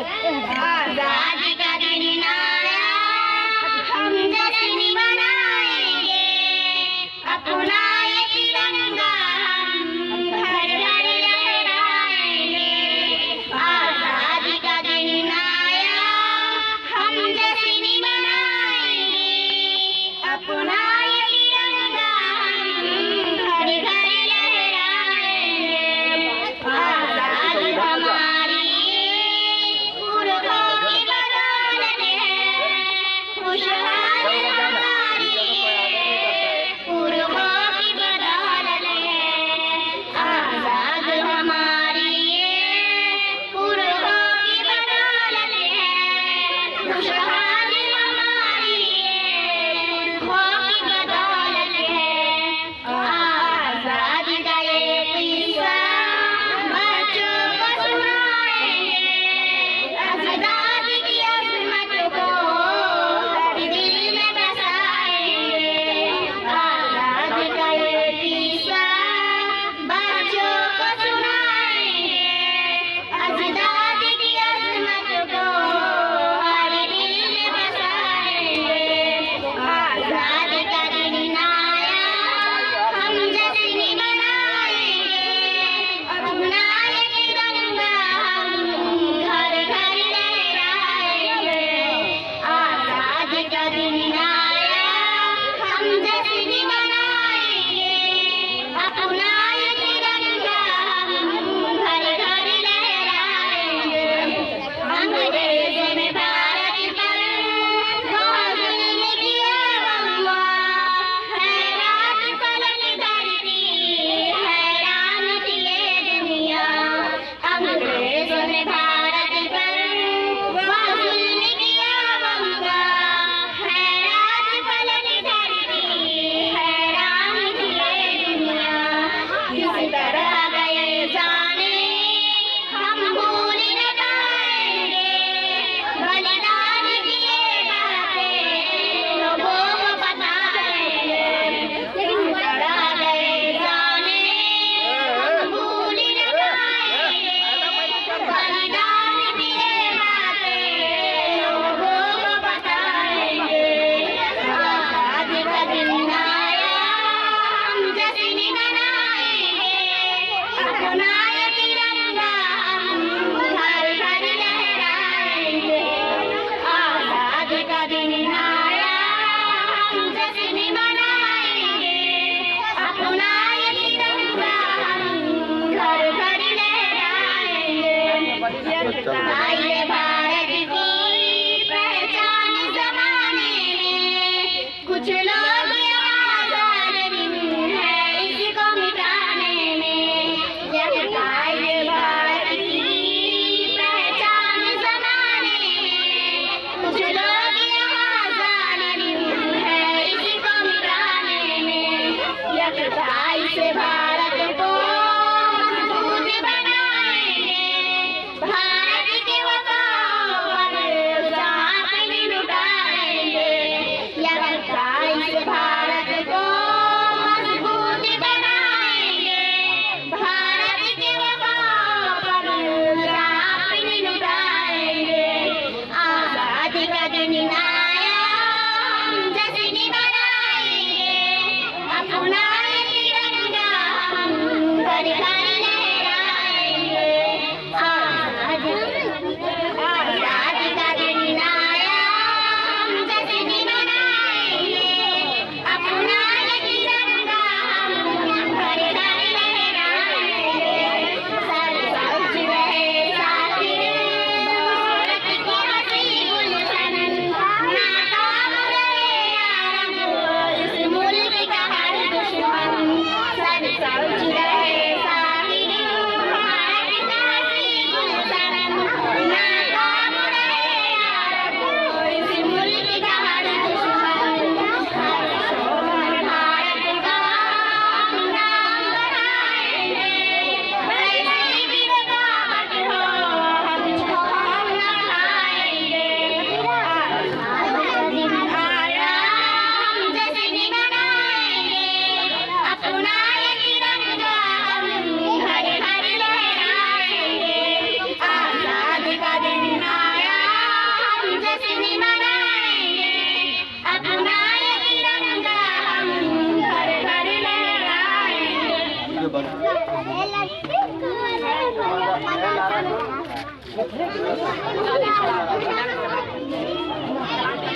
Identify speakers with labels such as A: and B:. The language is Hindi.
A: आजादी का दिन आया, हम जश्न मनाएंगे, अपना ये तिरंगा हम घर घर लहराएंगे। आजादी का दिन आया, हम जश्न मनाएंगे, अपना ये तिरंगा हम घर घर लहराएंगे। आजादी हमारी पुरखों की बदौलत है, खुशहाली हमारी पुरखों की बदौलत है। आजाद हमारी पुरखों की बदौलत है, खुशहाली हमारी पुरखों की बदौलत है। आजादी का ये किस्सा बच्चों को सुनाएंगे, आजादी की अज़मत को हर दिल में बसाएंगे। आजादी का ये किस्सा बच्चों को सुनाएंगे, आजादी की अज़मत को हर दिल में बसाएंगे। आजादी का दिन आया, हम जश्न मनाएंगे, अपना ये तिरंगा हम घर घर लहराएंगे। आजादी का दिन आया, हम जश्न मनाएंगे, अपना ये तिरंगा हम घर घर लहराएंगे। अंग्रेजों ने भारत पर बहुत जुल्म किया बम्मा, हैरान फलक धरती, हैरान थी ये दुनिया। अंग्रेजों ने भारत पर बहुत जुल्म किया बम्मा, हैरान फलक धरती, हैरान थी ये दुनिया। किस तरह गए जाने हम भूल न पाएंगे, बलिदान किए बातें लोगों को बताएंगे। किस तरह गए जाने हम भूल न पाएंगे, बलिदान किए बातें लोगों को बताएंगे। आजादी का दिन आया, हम जश्न मनाएंगे, अपना ये तिरंगा हम घर घर लहराएंगे। आजादी का दिन आया, हम जश्न मनाएंगे, अपना ये तिरंगा हम घर घर लहराएंगे। आइए भारत की पहचान जमाने में, कुछ लोग यहाँ जालिम है इसको मिटाने में। आइए भारत की पहचान जमाने में, कुछ लोग यहाँ जालिम है इसको मिटाने में। यकताई से भारत को मजबूत बनाएंगे, भारत के